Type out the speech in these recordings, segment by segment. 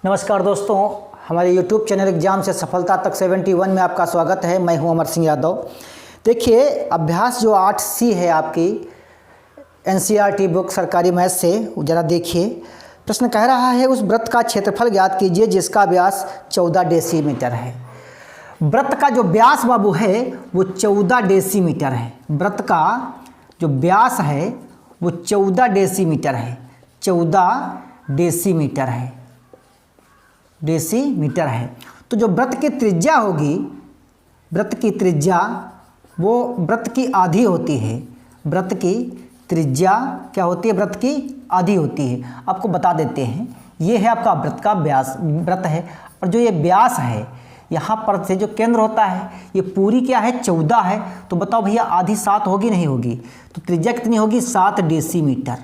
नमस्कार दोस्तों, हमारे YouTube चैनल एग्जाम से सफलता तक 71 में आपका स्वागत है। मैं हूं अमर सिंह यादव। देखिए, अभ्यास जो 8C है आपकी NCERT बुक सरकारी मैथ से, ज़रा देखिए। प्रश्न कह रहा है उस वृत्त का क्षेत्रफल ज्ञात कीजिए जिसका व्यास 14 डेसीमीटर है। वृत्त का जो व्यास बाबू है वो 14 डेसीमीटर है। वृत्त का जो व्यास है वो 14 डेसीमीटर है। 14 डेसीमीटर है। डेसीमीटर है। तो जो वृत्त की त्रिज्या होगी, वृत्त की त्रिज्या वो वृत्त की आधी होती है। वृत्त की त्रिज्या क्या होती है? वृत्त की आधी होती है। आपको बता देते हैं, ये है आपका वृत्त का व्यास, वृत्त है। और जो ये व्यास है, यहाँ पर से जो केंद्र होता है, ये पूरी क्या है? 14 है। तो बताओ भैया, आधी 7 होगी नहीं होगी? तो त्रिज्या कितनी होगी? 7 डेसीमीटर।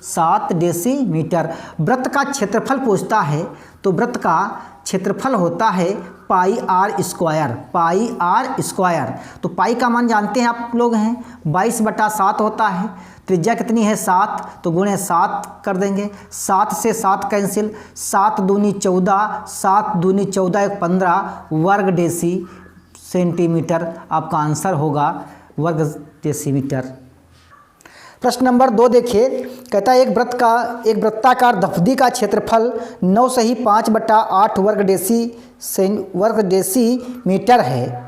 7 डेसीमीटर। वृत्त का क्षेत्रफल पूछता है तो वृत्त का क्षेत्रफल होता है pi r square. Pi r square, तो पाई का मान जानते हैं आप लोग हैं, 22/7 होता है। त्रिज्या कितनी है? 7, तो गुणे 7 कर देंगे। 7 से 7 कैंसिल, 7 दूनी 14, 7 दूनी 14 = 15 वर्ग डेसी सेंटीमीटर। आपका आंसर होगा वर्ग डेसीमीटर। प्रश्न नंबर 2 देखिए, कहता है एक वृत्ताकार धफदी का क्षेत्रफल 9 सही 5/8 वर्ग डेसीमीटर है।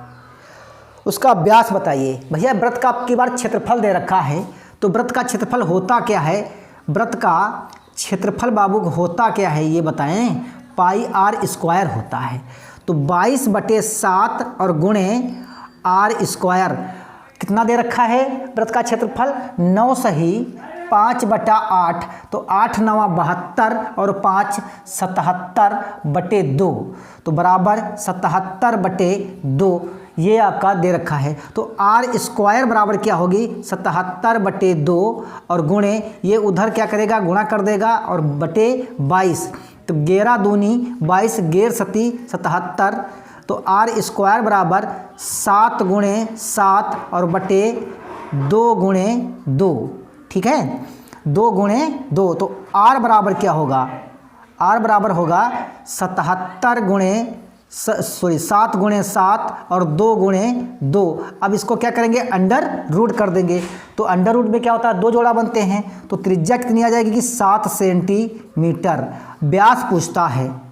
उसका व्यास बताइए। भैया, वृत्त का आपकी बार क्षेत्रफल दे रखा है, तो वृत्त का क्षेत्रफल होता क्या है? वृत्त का क्षेत्रफल बाबू होता क्या है ये बताएं। पाई आर स्क्वायर होता है। तो 22/7 और गुणे आर स्क्वायर कितना दे रखा है? वृत्त का क्षेत्रफल 9 सही 5/8, तो 8 9 72 और 5 77/2, तो बराबर 77/2 ये आपका दे रखा है। तो आर स्क्वायर बराबर क्या होगी? 77/2 और गुणे ये उधर क्या करेगा? गुणा कर देगा और बटे 22, तो 11 दूनी 22, 11 सती 77, तो आर स्क्वायर बराबर 7 गुणे 7 और बटे 2 गुणे 2। ठीक है, 2 गुणे 2, तो आर बराबर क्या होगा? आर बराबर होगा 7 गुणे 7 और 2 गुणे 2। अब इसको क्या करेंगे? अंडर रूट कर देंगे। तो अंडर रूट में क्या होता है? 2 जोड़ा बनते हैं। तो त्रिज्या कितनी आ जाएगी कि 7 सेंटीमीटर। व्यास पूछता है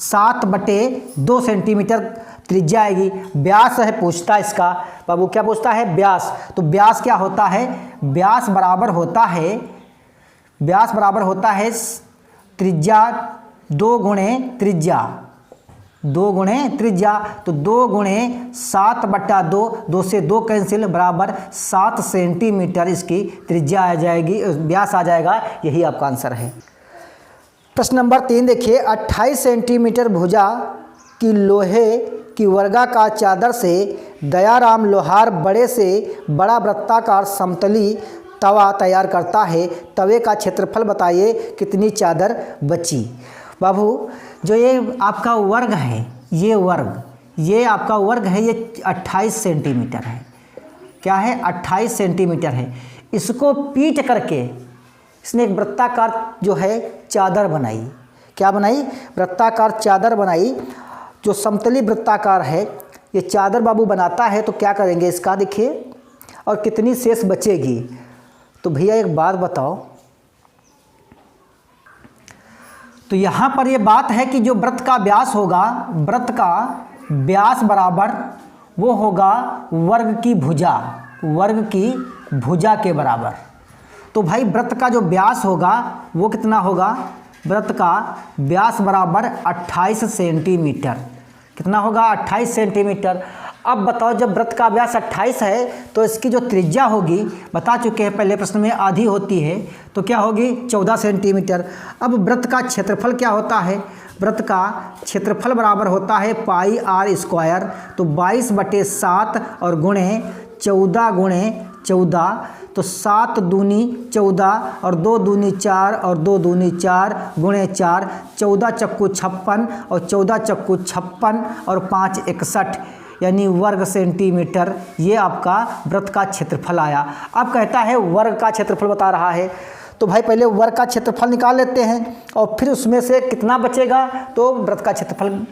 7/2 सेंटीमीटर त्रिज्या आएगी। व्यास है पूछता है इसका बाबू, क्या पूछता है? व्यास। तो व्यास क्या होता है? व्यास बराबर होता है त्रिज्या 2 गुणे त्रिज्या। 2 गुणे त्रिज्या, तो 2 गुणे 7/2, 2 से 2 कैंसिल, बराबर 7 सेंटीमीटर इसकी त्रिज्या आ जाएगी, व्यास आ जाएगा। यही आपका आंसर है। प्रश्न नंबर 3 देखिए, 28 सेंटीमीटर भुजा की लोहे की वर्गाकार चादर से दयाराम लोहार बड़े से बड़ा वृत्ताकार समतली तवा तैयार करता है। तवे का क्षेत्रफल बताइए, कितनी चादर बची? बाबू, जो ये आपका वर्ग है, ये आपका वर्ग है, ये 28 सेंटीमीटर है। क्या है? 28 सेंटीमीटर है। इसको पीट करके इसने एक वृत्ताकार जो है चादर बनाई। क्या बनाई? वृत्ताकार चादर बनाई। जो समतली वृत्ताकार है ये चादर बाबू बनाता है, तो क्या करेंगे इसका देखिए, और कितनी शेष बचेगी? तो भैया एक बात बताओ, तो यहाँ पर ये बात है कि जो वृत्त का व्यास होगा, वृत्त का व्यास बराबर वो होगा वर्ग की भुजा के बराबर। तो भाई वृत्त का जो व्यास होगा वो कितना होगा? वृत्त का व्यास बराबर 28 सेंटीमीटर। कितना होगा? 28 सेंटीमीटर। अब बताओ, जब वृत्त का व्यास 28 है तो इसकी जो त्रिज्या होगी, बता चुके हैं पहले प्रश्न में, आधी होती है, तो क्या होगी? 14 सेंटीमीटर। अब वृत्त का क्षेत्रफल क्या होता है? वृत्त का क्षेत्रफल बराबर होता है पाई आर स्क्वायर, तो 22/7 और गुणे 14 गुणे 14, तो 7 दूनी 14 और 2 दूनी 4 और 2 दूनी 4 गुणे 4, 14 चक्कू 56 और 14 चक्कू 56 और 5 61, यानी वर्ग सेंटीमीटर। ये आपका वृत्त का क्षेत्रफल आया। अब कहता है वर्ग का क्षेत्रफल बता रहा है, तो भाई पहले वर्ग का क्षेत्रफल निकाल लेते हैं और फिर उसमें से कितना बचेगा तो वृत्त का क्षेत्रफल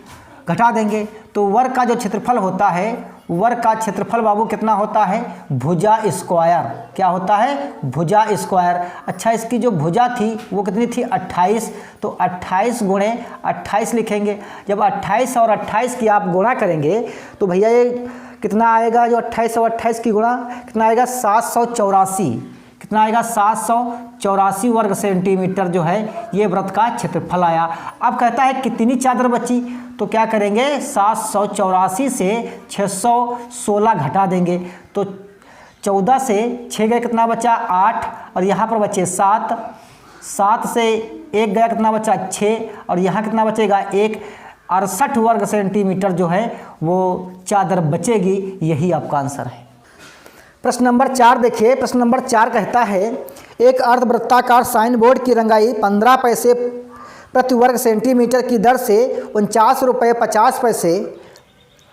घटा देंगे। तो वर्ग का जो क्षेत्रफल होता है, वर्ग का क्षेत्रफल बाबू कितना होता है, भुजा स्क्वायर। क्या होता है, भुजा स्क्वायर। अच्छा, इसकी जो भुजा थी वो कितनी थी, 28। तो 28 गुणे 28 लिखेंगे। जब 28 और 28 की आप गुणा करेंगे तो भैया ये कितना आएगा, जो 28 और 28 की गुणा कितना आएगा, 784। कितना आएगा, 784 वर्ग सेंटीमीटर जो है ये वृत्त का क्षेत्रफल आया। अब कहता है कितनी चादर बची, तो क्या करेंगे, 784 से 616 घटा देंगे। तो 14 से 6 गए कितना बचा, 8, और यहाँ पर बचे 7। 7 से 1 गया कितना बचा, 6, और यहाँ कितना बचेगा, 1। 68 वर्ग सेंटीमीटर जो है वो चादर बचेगी। यही आपका आंसर है। प्रश्न नंबर 4 देखिए। प्रश्न नंबर 4 कहता है एक अर्धवृत्ताकार साइन बोर्ड की रंगाई 15 पैसे प्रति वर्ग सेंटीमीटर की दर से 49 रुपये 50 पैसे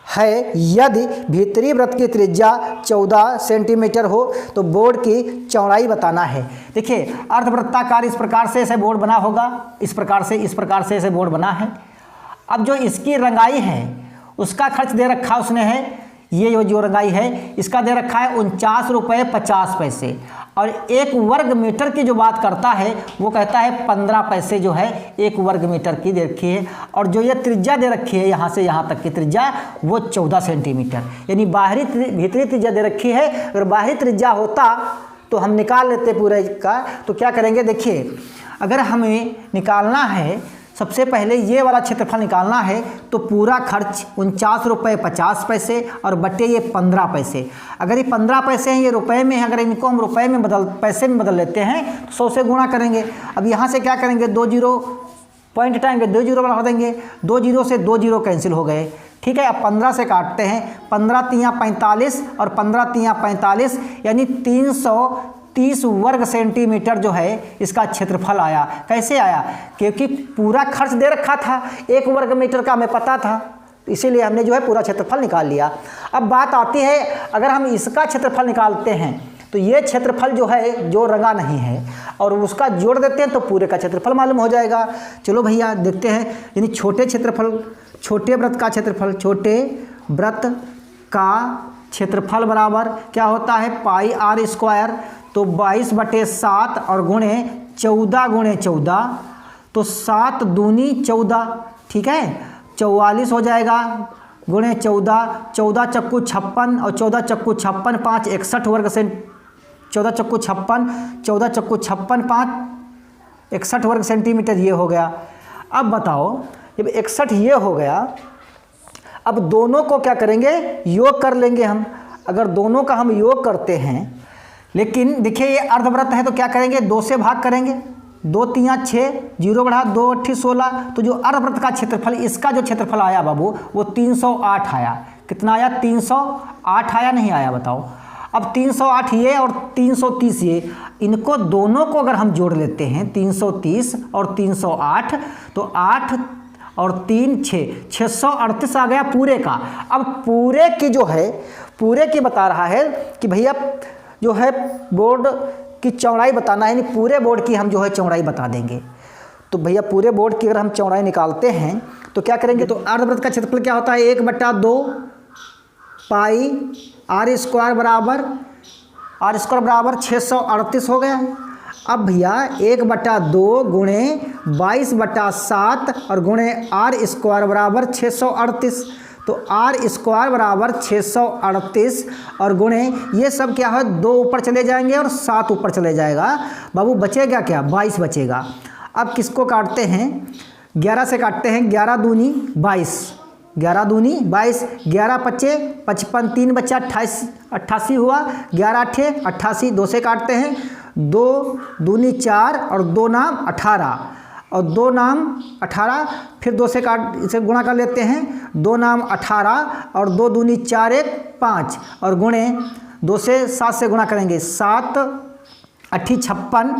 है। यदि भीतरी वृत्त की त्रिज्या 14 सेंटीमीटर हो तो बोर्ड की चौड़ाई बताना है। देखिए, अर्धवृत्ताकार इस प्रकार से ऐसे बोर्ड बना होगा, इस प्रकार से ऐसे बोर्ड बना है। अब जो इसकी रंगाई है उसका खर्च दे रखा उसने है, ये जो रंगाई है इसका दे रखा है 49 रुपये 50 पैसे, और 1 वर्ग मीटर की जो बात करता है वो कहता है 15 पैसे जो है 1 वर्ग मीटर की दे रखी है। और जो ये त्रिज्या दे रखी है यहाँ से यहाँ तक की त्रिज्या वो 14 सेंटीमीटर, यानी भीतरी त्रिज्या दे रखी है। अगर बाहरी त्रिज्या होता तो हम निकाल लेते पूरे का। तो क्या करेंगे, देखिए, अगर हमें निकालना है, सबसे पहले ये वाला क्षेत्रफल निकालना है तो पूरा खर्च 49 रुपये 50 पैसे और बटे ये 15 पैसे। अगर ये 15 पैसे हैं, ये रुपए में है, अगर इनको हम रुपए में पैसे में बदल लेते हैं तो 100 से गुणा करेंगे। अब यहाँ से क्या करेंगे, 2 जीरो पॉइंट हटाएंगे, 2 जीरो बढ़ा देंगे, 2 जीरो से 2 जीरो कैंसिल हो गए। ठीक है, अब 15 से काटते हैं, 15 तियाँ 45 और 15 तियाँ 45, यानी 330 वर्ग सेंटीमीटर जो है इसका क्षेत्रफल आया। कैसे आया, क्योंकि पूरा खर्च दे रखा था, 1 वर्ग मीटर का हमें पता था, इसीलिए हमने जो है पूरा क्षेत्रफल निकाल लिया। अब बात आती है, अगर हम इसका क्षेत्रफल निकालते हैं तो ये क्षेत्रफल जो है जो रंगा नहीं है और उसका जोड़ देते हैं तो पूरे का क्षेत्रफल मालूम हो जाएगा। चलो भैया देखते हैं, यानी छोटे व्रत का क्षेत्रफल बराबर क्या होता है, पाई r स्क्वायर। तो 22/7 और गुणे 14 तो 7 दूनी 14, ठीक है, 44 हो जाएगा, गुणे 14 चक्कू 56 और 14 चक्कू 56 5 61 वर्ग से 14 चक्कू 56 5 61 वर्ग सेंटीमीटर ये हो गया। अब बताओ, जब 61 ये हो गया, अब दोनों को क्या करेंगे, योग कर लेंगे हम। अगर दोनों का हम योग करते हैं, लेकिन देखिए ये अर्धवृत्त है तो क्या करेंगे, 2 से भाग करेंगे, 2 तियाँ 6, 0 बढ़ा 2 8 16। तो जो अर्धवृत्त का क्षेत्रफल, इसका जो क्षेत्रफल आया बाबू वो 308 आया। कितना आया, 308 आया, नहीं आया बताओ। अब 308 ये और 330 ये, इनको दोनों को अगर हम जोड़ लेते हैं, 330 और 308, तो 8 और 3 6, 638 आ गया पूरे का। अब पूरे की जो है, पूरे की बता रहा है कि भैया जो है बोर्ड की चौड़ाई बताना है, यानी पूरे बोर्ड की हम जो है चौड़ाई बता देंगे। तो भैया पूरे बोर्ड की अगर हम चौड़ाई निकालते हैं तो क्या करेंगे, तो अर्धवृत्त का क्षेत्रफल क्या होता है, 1/2 पाई r स्क्वायर बराबर 638 हो गया। अब भैया 1/2 गुणे 22/7 और गुणे r स्क्वायर बराबर 638। तो r स्क्वायर बराबर 638 और गुणे ये सब क्या है, 2 ऊपर चले जाएंगे और 7 ऊपर चले जाएगा। बाबू बचेगा क्या, 22 बचेगा। अब किसको काटते हैं, 11 से काटते हैं, 11 दूनी 22, 11 दूनी 22, 11 पच्चे 55, 3 बच्चा 88 हुआ, 11 8 88, 2 से काटते हैं, 2 दूनी 4 और 2 नाम 18 और 2 नाम 18, फिर 2 से इसे गुणा कर लेते हैं, 2 नाम 18 और 2 दूनी 4 1 5 और गुणे 2 से 7 से गुणा करेंगे, 7 8 56,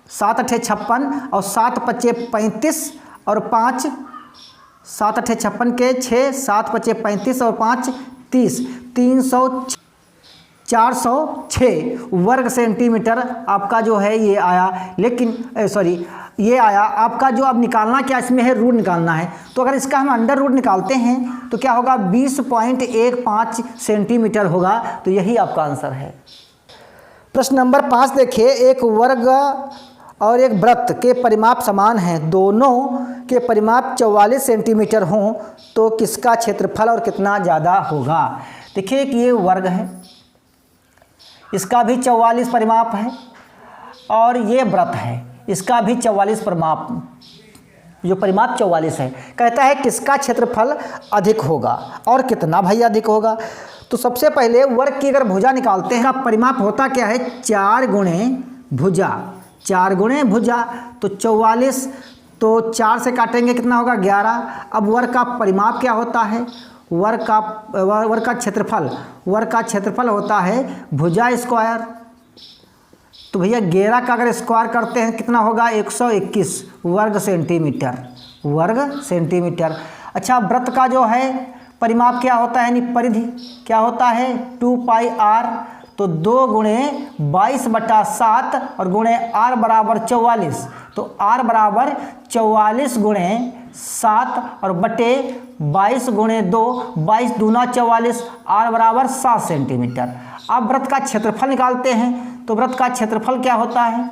7 8 56 और 7 पच्चे 35 और 5, 7 8 56 के 6, 7 पच्चे 35 और 5 30, 406 वर्ग सेंटीमीटर आपका जो है ये आया। लेकिन सॉरी ये आया आपका, जो अब निकालना क्या इसमें है, रूट निकालना है। तो अगर इसका हम अंडर रूट निकालते हैं तो क्या होगा, 20.15 सेंटीमीटर होगा। तो यही आपका आंसर है। प्रश्न नंबर 5 देखिए, एक वर्ग और एक वृत्त के परिमाप समान हैं, दोनों के परिमाप 44 सेंटीमीटर हों तो किसका क्षेत्रफल और कितना ज़्यादा होगा। देखिए कि ये वर्ग है, इसका भी 44 परिमाप है, और ये वृत्त है, इसका भी 44 परिमाप, जो परिमाप 44 है। कहता है किसका क्षेत्रफल अधिक होगा और कितना भाई अधिक होगा। तो सबसे पहले वर्ग की अगर भुजा निकालते हैं, परिमाप होता क्या है, 4 गुणे भुजा, 4 गुणे भुजा तो 44, तो 4 से काटेंगे कितना होगा, 11। अब वर्ग का परिमाप क्या होता है, वर्ग का क्षेत्रफल होता है भुजा स्क्वायर। तो भैया 11 का अगर स्क्वायर करते हैं कितना होगा, 121 वर्ग सेंटीमीटर। अच्छा, वृत्त का जो है परिमाप क्या होता है, यानी परिधि क्या होता है, 2 पाई r। तो 2 गुणे 22/7 और गुणे r बराबर 44। तो r बराबर 44 गुणे 7 और बटे 22 गुणे 2, 22 दूना 44, r बराबर 7 सेंटीमीटर। अब वृत्त का क्षेत्रफल निकालते हैं। तो वृत्त का क्षेत्रफल क्या होता है,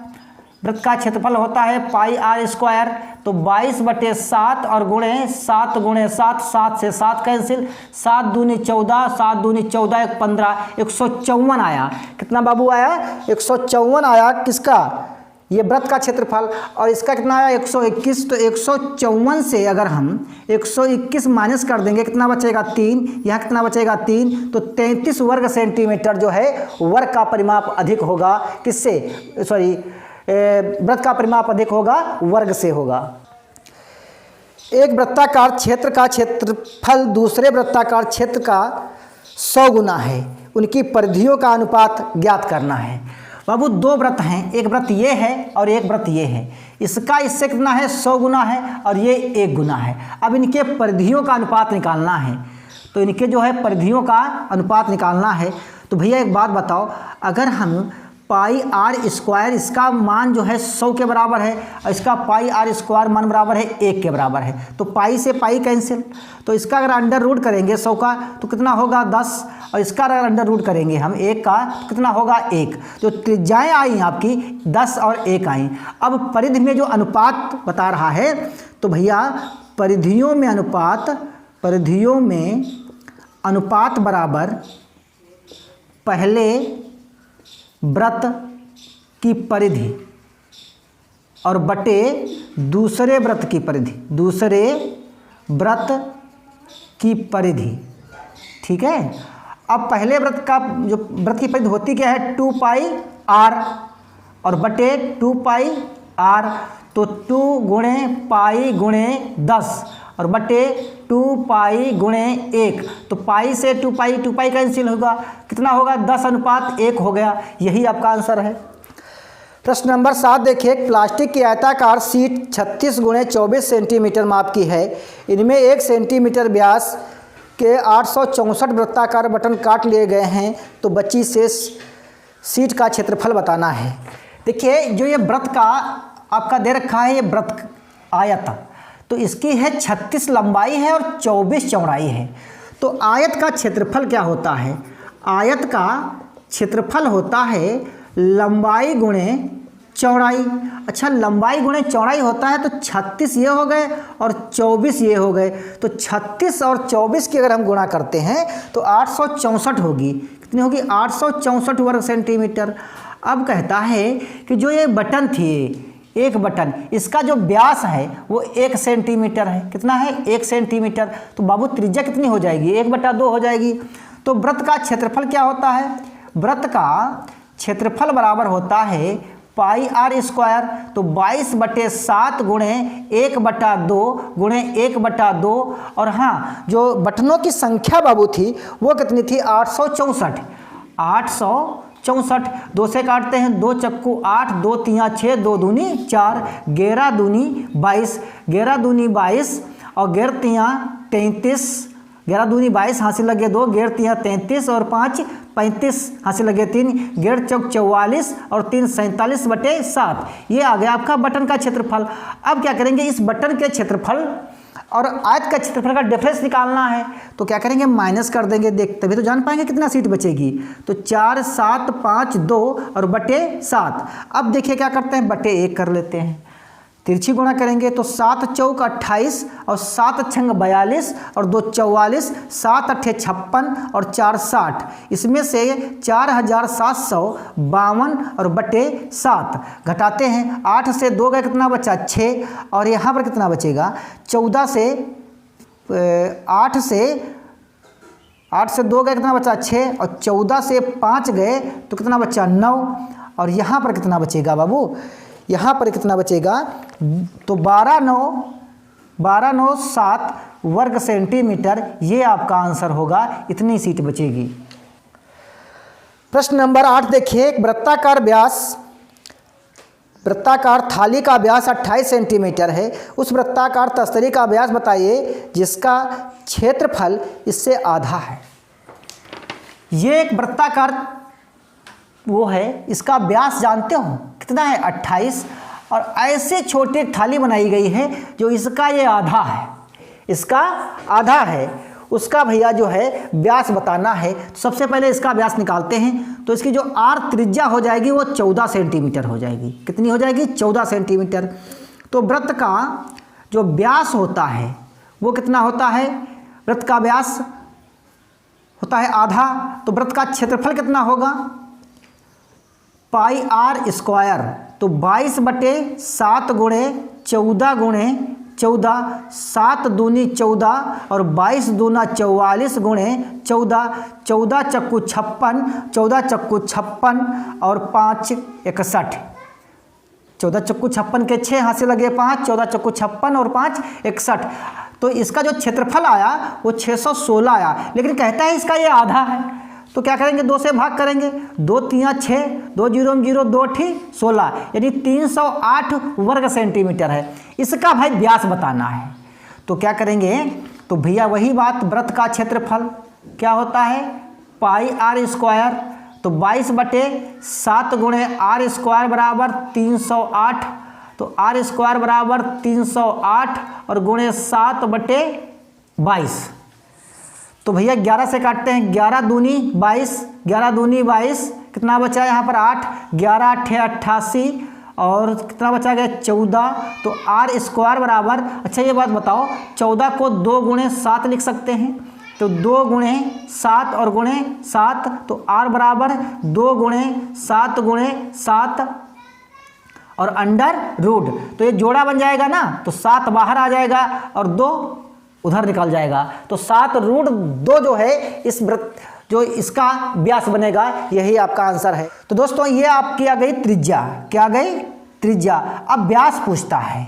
वृत्त का क्षेत्रफल होता है पाई r स्क्वायर। तो 22/7 और गुणे 7 गुणे 7, 7 से 7 कैंसिल, 7 दूनी 14, 7 दूनी 14, 1 15, 154 आया। कितना बाबू आया, 154 आया। किसका, ये वृत्त का क्षेत्रफल। और इसका कितना आया, 121। तो 154 से अगर हम 121 माइनस कर देंगे कितना बचेगा, 3। यहाँ कितना बचेगा, 3। तो 33 वर्ग सेंटीमीटर जो है वर्ग का परिमाप अधिक होगा। किससे, सॉरी वृत्त का परिमाप अधिक होगा, वर्ग से होगा। एक वृत्ताकार क्षेत्र का क्षेत्रफल दूसरे वृत्ताकार क्षेत्र का 100 गुना है, उनकी परिधियों का अनुपात ज्ञात करना है। बाबू 2 वृत्त हैं, एक वृत्त ये है और एक वृत्त ये है। इसका इससे कितना है, 100 गुना है और ये 1 गुना है। अब इनके परिधियों का अनुपात निकालना है। तो इनके जो है परिधियों का अनुपात निकालना है। तो भैया एक बात बताओ, अगर हम पाई r स्क्वायर, इसका मान जो है 100 के बराबर है और इसका पाई r स्क्वायर मान बराबर है 1 के बराबर है, तो पाई से पाई कैंसिल। तो इसका अगर अंडर रूट करेंगे 100 का तो कितना होगा, 10। और इसका अगर अंडर रूट करेंगे हम 1 का तो कितना होगा, 1। जो त्रिज्याएँ आई आपकी 10 और 1 आई। अब परिधि में जो अनुपात बता रहा है, तो भैया परिधियों में अनुपात बराबर पहले वृत्त की परिधि और बटे दूसरे वृत्त की परिधि, ठीक है। अब पहले वृत्त का जो वृत्त की परिधि होती क्या है, 2 पाई r और बटे 2 पाई r। तो 2 गुणे पाई गुणे 10 और बटे 2 पाई गुणे 1। तो पाई से 2 पाई कैंसिल होगा, कितना होगा, 10:1 हो गया। यही आपका आंसर है। प्रश्न नंबर 7 देखिए, एक प्लास्टिक की आयताकार शीट 36 गुणे 24 सेंटीमीटर माप की है। इनमें 1 सेंटीमीटर व्यास के 864 वृत्ताकार बटन काट लिए गए हैं, तो बची शेष शीट का क्षेत्रफल बताना है। देखिए जो ये वृत्त का आपका दे रखा है, ये वृत्त आयत, तो इसकी है 36 लंबाई है और 24 चौड़ाई है। तो आयत का क्षेत्रफल क्या होता है, आयत का क्षेत्रफल होता है लंबाई गुणे चौड़ाई। अच्छा, लंबाई गुणे चौड़ाई होता है तो 36 ये हो गए और 24 ये हो गए। तो 36 और 24 की अगर हम गुणा करते हैं तो 864 होगी। कितनी होगी, 864 वर्ग सेंटीमीटर। अब कहता है कि जो ये बटन थी, एक बटन, इसका जो व्यास है वो 1 सेंटीमीटर है। कितना है, 1 सेंटीमीटर। तो बाबू त्रिज्या कितनी हो जाएगी, 1/2 हो जाएगी। तो वृत्त का क्षेत्रफल क्या होता है, वृत्त का क्षेत्रफल बराबर होता है पाई r स्क्वायर। तो 22/7 गुणे 1/2 गुणे 1/2। और हाँ, जो बटनों की संख्या बाबू थी वो कितनी थी, 864। 2 से काटते हैं, 2 चक्कू 8, 2 तिया 6, 2 दूनी 4, 11 दूनी 22, 11 दूनी 22 और 11 तिया 33, 11 दूनी 22 हासिल लगे 2, 11 तिया 33 और 5 35 हासिल लगे 3, गेट चौक 44 और 3 47/7। ये आ गया आपका बटन का क्षेत्रफल। अब क्या करेंगे, इस बटन के क्षेत्रफल और आयत का क्षेत्रफल का डिफरेंस निकालना है। तो क्या करेंगे, माइनस कर देंगे। देख तभी तो जान पाएंगे कितना सीट बचेगी। तो 4 7 5 2 और बटे 7। अब देखिए क्या करते हैं, बटे 1 कर लेते हैं। तिरछी गुणा करेंगे तो 7 चौक 28 और 7 छंग 42 और 2 44, 7 अट्ठे 56 और 4 60। इसमें से 4752 और बटे 7 घटाते हैं। 8 से 2 गए कितना बचा, 6। और यहाँ पर कितना बचेगा, 14 से 8 से 2 गए कितना बचा, 6। और 14 से 5 गए तो कितना बचा, 9। और यहाँ पर कितना बचेगा बाबू, यहाँ पर कितना बचेगा, तो 12 9 7 वर्ग सेंटीमीटर। ये आपका आंसर होगा, इतनी सीट बचेगी। प्रश्न नंबर 8 देखिए, एक वृत्ताकार थाली का व्यास 28 सेंटीमीटर है। उस वृत्ताकार तस्तरी का व्यास बताइए जिसका क्षेत्रफल इससे आधा है। ये एक वृत्ताकार वो है, इसका व्यास जानते हो कितना है, 28। और ऐसे छोटी थाली बनाई गई है जो इसका ये आधा है, इसका आधा है, उसका भैया जो है व्यास बताना है। तो सबसे पहले इसका व्यास निकालते हैं। तो इसकी जो आर त्रिज्या हो जाएगी वो 14 सेंटीमीटर हो जाएगी। कितनी हो जाएगी, 14 सेंटीमीटर। तो वृत्त का जो व्यास होता है वो कितना होता है, वृत्त का व्यास होता है आधा। तो वृत्त का क्षेत्रफल कितना होगा, पाई आर स्क्वायर। तो 22/7 गुणे 14 गुणे 14, 7 दूनी 14 और 22 दूना 44 गुणे 14, 14 चक्कू 56, 14 चक्कू 56 और 5 61। 14 चक्कू 56 के 6 हाथ से लगे 5, 14 चक्कू 56 और 5 61। तो इसका जो क्षेत्रफल आया वो 616 आया। लेकिन कहता है इसका ये आधा है। तो क्या करेंगे, 2 से भाग करेंगे। 2 3 6, 2 0 0, 2 16, यानी 308 वर्ग सेंटीमीटर है। इसका भाई व्यास बताना है। तो क्या करेंगे, तो भैया वही बात, वृत्त का क्षेत्रफल क्या होता है, पाई आर स्क्वायर। तो 22/7 गुणे आर स्क्वायर बराबर 308। तो आर स्क्वायर बराबर 308 और गुणे 7/22। तो भैया 11 से काटते हैं, 11 दूनी 22, 11 दूनी 22, कितना बचा है यहाँ पर 8, 11 अट्ठे 88 और कितना बचा गया 14। तो आर स्क्वायर बराबर, अच्छा ये बात बताओ, 14 को 2 गुणे 7 लिख सकते हैं। तो 2 गुणे 7 और गुणे 7, तो आर बराबर 2 गुणे 7 गुणे 7 और अंडर रूट। तो ये जोड़ा बन जाएगा ना, तो 7 बाहर आ जाएगा और 2 उधर निकल जाएगा। तो 7√2 जो है इस वृत्त, जो इसका व्यास बनेगा, यही आपका आंसर है। तो दोस्तों ये आपकी आ गई त्रिज्या, क्या आ गई, त्रिज्या। अब व्यास पूछता है,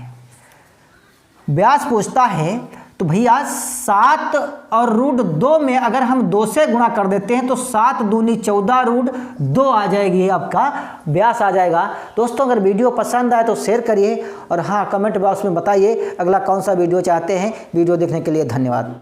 व्यास पूछता है तो भैया 7 और √2 में अगर हम 2 से गुणा कर देते हैं तो 7 दूनी 14 √2 आ जाएगी, आपका व्यास आ जाएगा। दोस्तों अगर वीडियो पसंद आए तो शेयर करिए और हाँ कमेंट बॉक्स में बताइए अगला कौन सा वीडियो चाहते हैं। वीडियो देखने के लिए धन्यवाद।